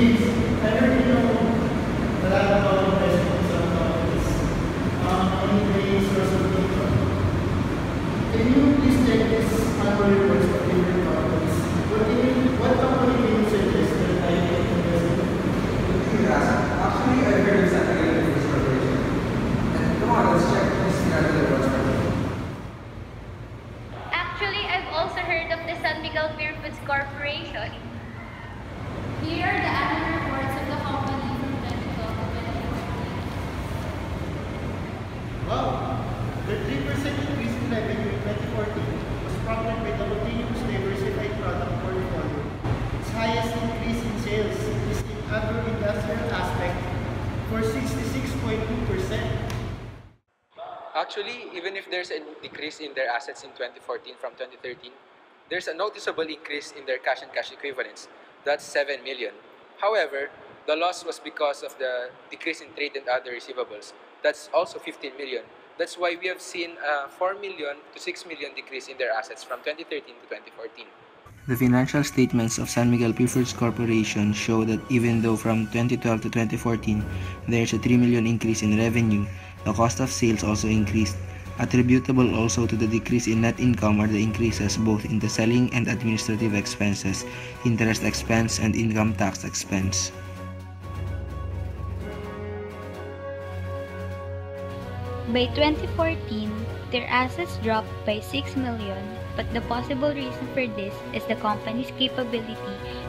James, I heard you know a lot about investments on companies. Any way source of income. Can you please check this annual reports of different companies? What company can you suggest that I can invest in? Actually, I heard of San Miguel First Corporation. And come on, let's check this annual reports first. Actually, I've also heard of the San Miguel Beer Foods Corporation. Here are the annual reports of the company from 2012 to 2014. Wow! The 3% increase in revenue in 2014 was prompted by the continuous diversified product portfolio. Its highest increase in sales is in agro-industrial aspect for 66.2%. Actually, even if there's a decrease in their assets in 2014 from 2013, there's a noticeable increase in their cash and cash equivalents. That's 7 million. However, the loss was because of the decrease in trade and other receivables. That's also 15 million. That's why we have seen a 4 million to 6 million decrease in their assets from 2013 to 2014. The financial statements of San Miguel Beer Foods Corporation show that even though from 2012 to 2014, there's a 3 million increase in revenue, the cost of sales also increased. Attributable also to the decrease in net income are the increases both in the selling and administrative expenses, interest expense, and income tax expense. By 2014, their assets dropped by 6 million, but the possible reason for this is the company's capability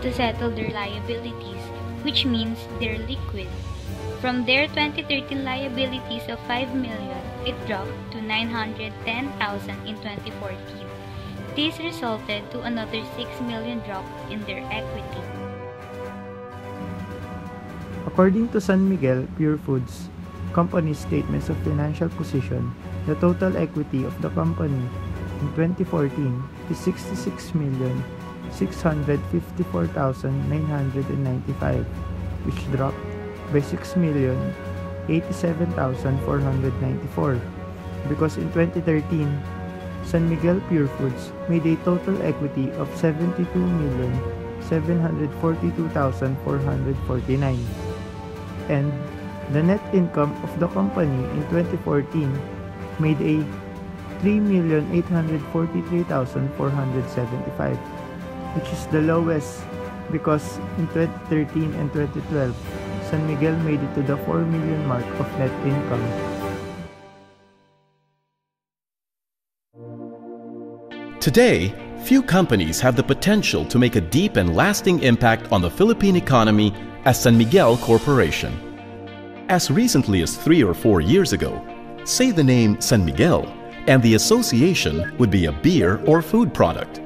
to settle their liabilities, which means they're liquid. From their 2013 liabilities of 5 million, it dropped to 910,000 in 2014. This resulted to another 6 million drop in their equity. According to San Miguel Pure Foods Company's statements of financial position, the total equity of the company in 2014 is 66,654,995, which dropped by 6,087,494 because in 2013, San Miguel Pure Foods made a total equity of 72,742,449, and the net income of the company in 2014 made a 3,843,475, which is the lowest because in 2013 and 2012, San Miguel made it to the 4 million mark of net income. Today, few companies have the potential to make a deep and lasting impact on the Philippine economy as San Miguel Corporation. As recently as 3 or 4 years ago, say the name San Miguel, and the association would be a beer or food product.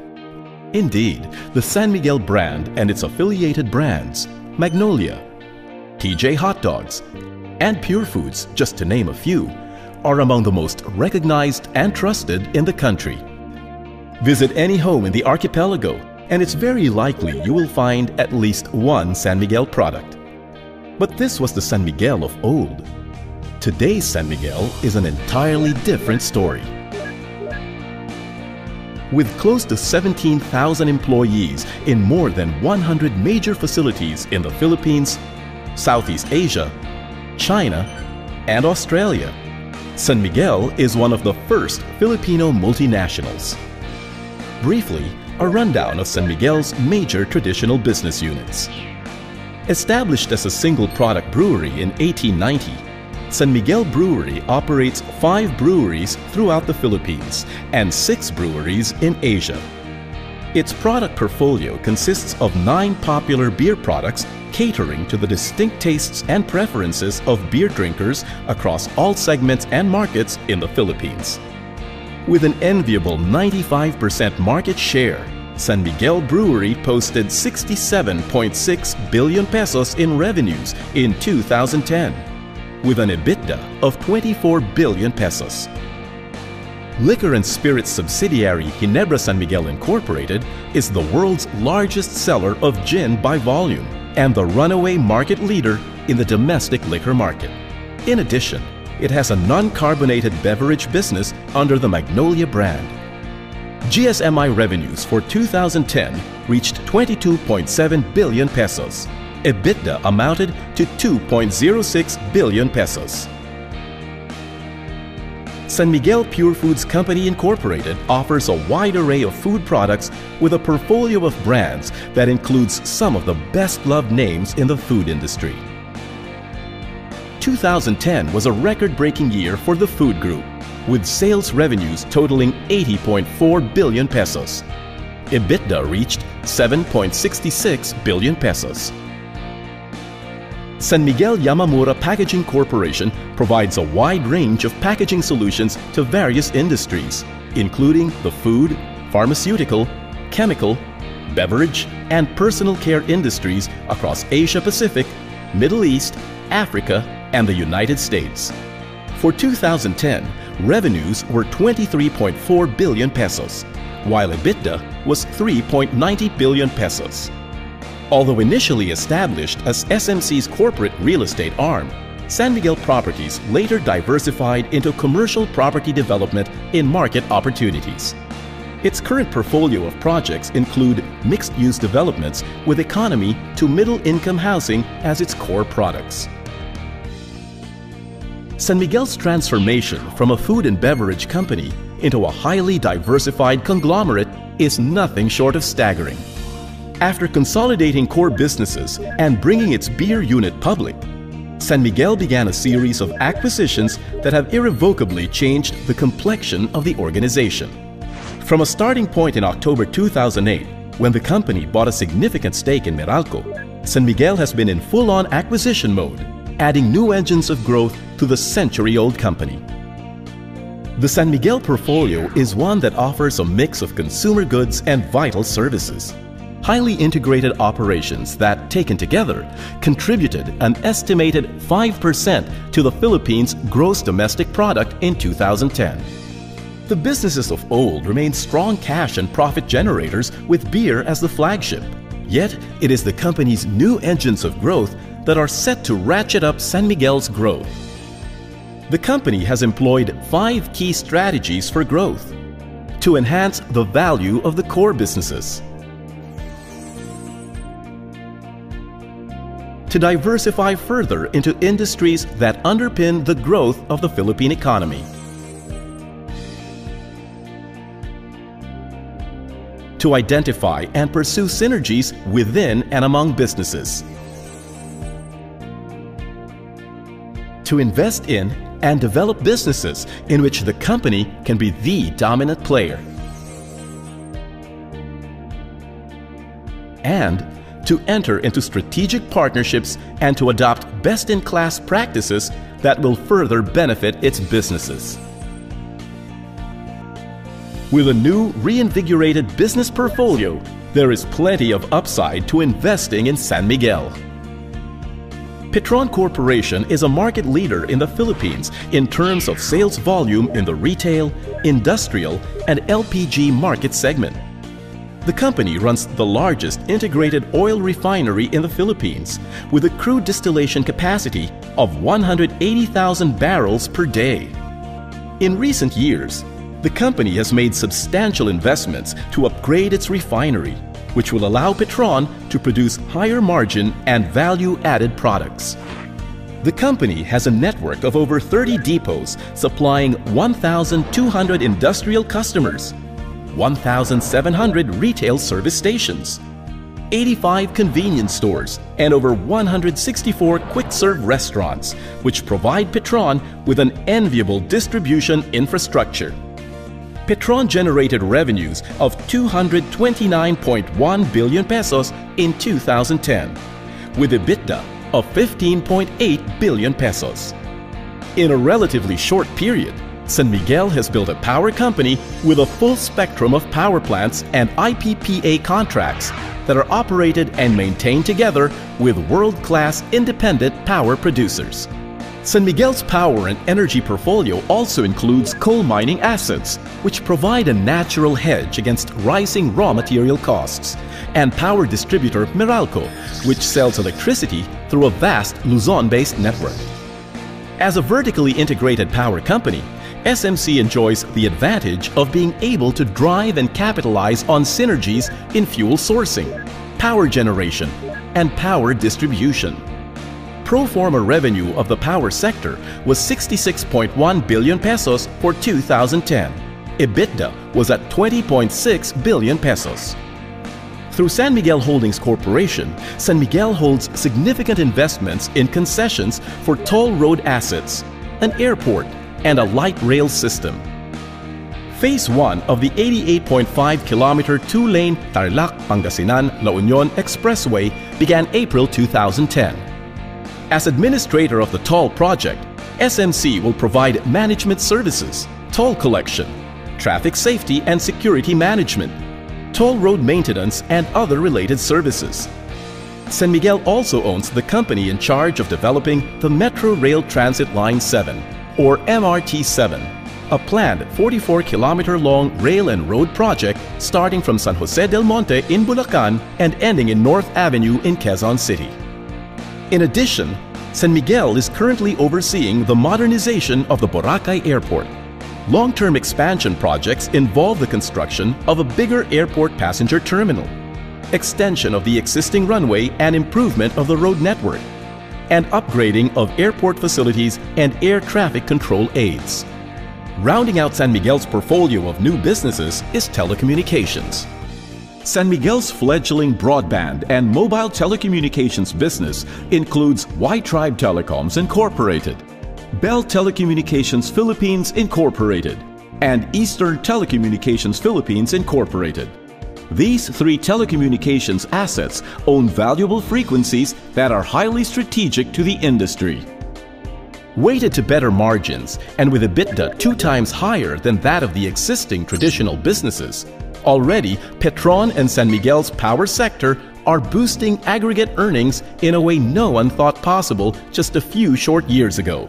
Indeed, the San Miguel brand and its affiliated brands, Magnolia, TJ Hot Dogs, and Pure Foods, just to name a few, are among the most recognized and trusted in the country. Visit any home in the archipelago, and it's very likely you will find at least one San Miguel product. But this was the San Miguel of old. Today's San Miguel is an entirely different story. With close to 17,000 employees in more than 100 major facilities in the Philippines, Southeast Asia, China, and Australia, San Miguel is one of the first Filipino multinationals. Briefly, a rundown of San Miguel's major traditional business units. Established as a single-product brewery in 1890, San Miguel Brewery operates 5 breweries throughout the Philippines and 6 breweries in Asia. Its product portfolio consists of 9 popular beer products catering to the distinct tastes and preferences of beer drinkers across all segments and markets in the Philippines. With an enviable 95% market share, San Miguel Brewery posted 67.6 billion pesos in revenues in 2010, with an EBITDA of 24 billion pesos. Liquor and spirits subsidiary Ginebra San Miguel Incorporated is the world's largest seller of gin by volume and the runaway market leader in the domestic liquor market. In addition, it has a non-carbonated beverage business under the Magnolia brand. GSMI revenues for 2010 reached 22.7 billion pesos, EBITDA amounted to 2.06 billion pesos. San Miguel Pure Foods Company Incorporated offers a wide array of food products with a portfolio of brands that includes some of the best-loved names in the food industry. 2010 was a record-breaking year for the food group, with sales revenues totaling 80.4 billion pesos. EBITDA reached 7.66 billion pesos. San Miguel Yamamura Packaging Corporation provides a wide range of packaging solutions to various industries, including the food, pharmaceutical, chemical, beverage, and personal care industries across Asia Pacific, Middle East, Africa, and the United States. For 2010, revenues were 23.4 billion pesos, while EBITDA was 3.90 billion pesos. Although initially established as SMC's corporate real estate arm, San Miguel Properties later diversified into commercial property development in market opportunities. Its current portfolio of projects include mixed-use developments with economy to middle-income housing as its core products. San Miguel's transformation from a food and beverage company into a highly diversified conglomerate is nothing short of staggering. After consolidating core businesses and bringing its beer unit public, San Miguel began a series of acquisitions that have irrevocably changed the complexion of the organization. From a starting point in October 2008, when the company bought a significant stake in Meralco, San Miguel has been in full-on acquisition mode, adding new engines of growth to the century-old company. The San Miguel portfolio is one that offers a mix of consumer goods and vital services. Highly integrated operations that, taken together, contributed an estimated 5% to the Philippines' gross domestic product in 2010. The businesses of old remain strong cash and profit generators with beer as the flagship. Yet, it is the company's new engines of growth that are set to ratchet up San Miguel's growth. The company has employed 5 key strategies for growth to enhance the value of the core businesses, to diversify further into industries that underpin the growth of the Philippine economy, to identify and pursue synergies within and among businesses, to invest in and develop businesses in which the company can be the dominant player, and to enter into strategic partnerships and to adopt best-in-class practices that will further benefit its businesses. With a new, reinvigorated business portfolio, there is plenty of upside to investing in San Miguel. Petron Corporation is a market leader in the Philippines in terms of sales volume in the retail, industrial, and LPG market segment. The company runs the largest integrated oil refinery in the Philippines with a crude distillation capacity of 180,000 barrels per day. In recent years, the company has made substantial investments to upgrade its refinery, which will allow Petron to produce higher margin and value-added products. The company has a network of over 30 depots supplying 1,200 industrial customers, 1,700 retail service stations, 85 convenience stores, and over 164 quick-serve restaurants, which provide Petron with an enviable distribution infrastructure. Petron generated revenues of 229.1 billion pesos in 2010, with EBITDA of 15.8 billion pesos. In a relatively short period, San Miguel has built a power company with a full spectrum of power plants and IPPA contracts that are operated and maintained together with world-class independent power producers. San Miguel's power and energy portfolio also includes coal mining assets, which provide a natural hedge against rising raw material costs, and power distributor Meralco, which sells electricity through a vast Luzon-based network. As a vertically integrated power company, SMC enjoys the advantage of being able to drive and capitalize on synergies in fuel sourcing, power generation, and power distribution. Pro forma revenue of the power sector was 66.1 billion pesos for 2010. EBITDA was at 20.6 billion pesos. Through San Miguel Holdings Corporation, San Miguel holds significant investments in concessions for toll road assets, an airport, and a light rail system. Phase 1 of the 88.5-kilometer two-lane Tarlac-Pangasinan-La Union Expressway began April 2010. As administrator of the toll project, SMC will provide management services, toll collection, traffic safety and security management, toll road maintenance, and other related services. San Miguel also owns the company in charge of developing the Metro Rail Transit Line 7, or MRT-7, a planned 44-kilometer-long rail and road project starting from San Jose del Monte in Bulacan and ending in North Avenue in Quezon City. In addition, San Miguel is currently overseeing the modernization of the Boracay Airport. Long-term expansion projects involve the construction of a bigger airport passenger terminal, extension of the existing runway and improvement of the road network, and upgrading of airport facilities and air traffic control aids. Rounding out San Miguel's portfolio of new businesses is telecommunications. San Miguel's fledgling broadband and mobile telecommunications business includes White Tribe Telecoms Incorporated, Bell Telecommunications Philippines Incorporated, and Eastern Telecommunications Philippines Incorporated. These three telecommunications assets own valuable frequencies that are highly strategic to the industry. Weighted to better margins and with EBITDA 2 times higher than that of the existing traditional businesses, already Petron and San Miguel's power sector are boosting aggregate earnings in a way no one thought possible just a few short years ago.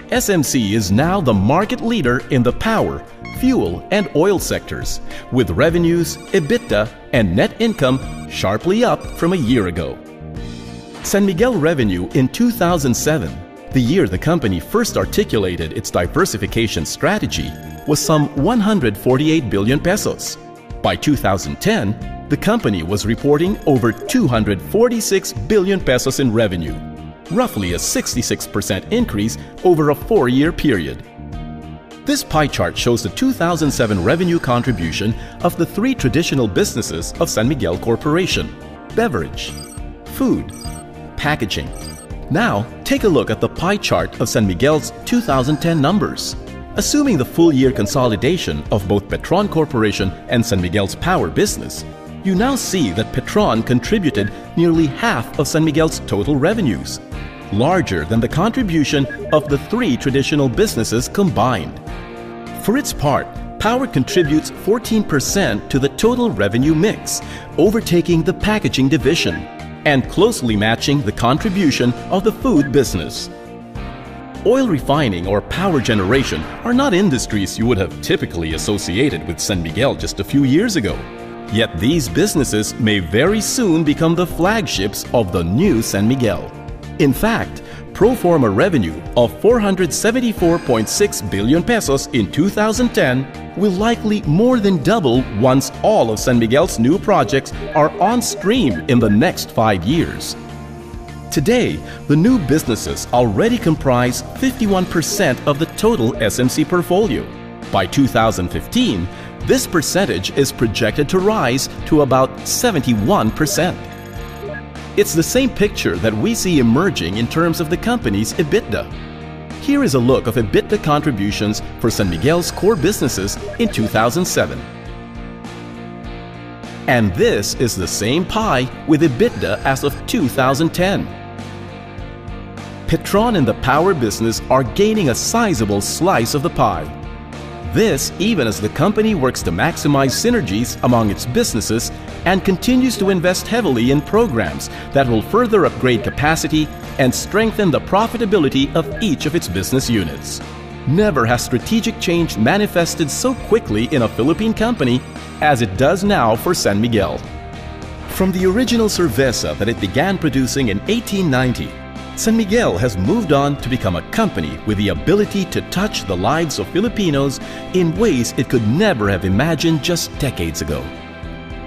SMC is now the market leader in the power, fuel, and oil sectors, with revenues, EBITDA, and net income sharply up from a year ago. San Miguel revenue in 2007, the year the company first articulated its diversification strategy, was some 148 billion pesos. By 2010, the company was reporting over 246 billion pesos in revenue, roughly a 66% increase over a 4-year period. This pie chart shows the 2007 revenue contribution of the 3 traditional businesses of San Miguel Corporation: beverage, food, packaging. Now, take a look at the pie chart of San Miguel's 2010 numbers. Assuming the full-year consolidation of both Petron Corporation and San Miguel's power business, you now see that Petron contributed nearly half of San Miguel's total revenues, larger than the contribution of the 3 traditional businesses combined. For its part, power contributes 14% to the total revenue mix, overtaking the packaging division, and closely matching the contribution of the food business. Oil refining or power generation are not industries you would have typically associated with San Miguel just a few years ago. Yet these businesses may very soon become the flagships of the new San Miguel. In fact, pro forma revenue of 474.6 billion pesos in 2010 will likely more than double once all of San Miguel's new projects are on stream in the next 5 years. Today, the new businesses already comprise 51% of the total SMC portfolio. By 2015, this percentage is projected to rise to about 71%. It's the same picture that we see emerging in terms of the company's EBITDA. Here is a look of EBITDA contributions for San Miguel's core businesses in 2007. And this is the same pie with EBITDA as of 2010. Petron and the power business are gaining a sizable slice of the pie. This even as the company works to maximize synergies among its businesses and continues to invest heavily in programs that will further upgrade capacity and strengthen the profitability of each of its business units. Never has strategic change manifested so quickly in a Philippine company as it does now for San Miguel. From the original cerveza that it began producing in 1890, San Miguel has moved on to become a company with the ability to touch the lives of Filipinos in ways it could never have imagined just decades ago.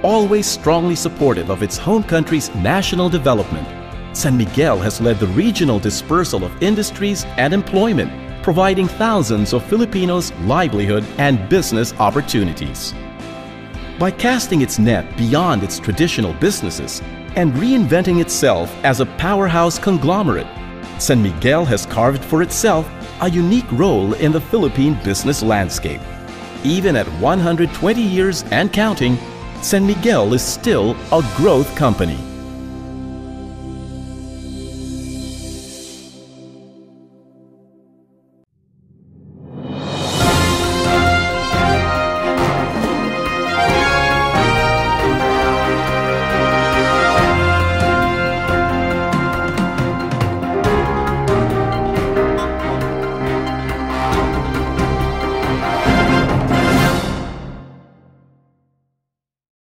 always strongly supportive of its home country's national development, San Miguel has led the regional dispersal of industries and employment, providing thousands of Filipinos livelihood and business opportunities. By casting its net beyond its traditional businesses and reinventing itself as a powerhouse conglomerate, San Miguel has carved for itself a unique role in the Philippine business landscape. Even at 120 years and counting, San Miguel is still a growth company.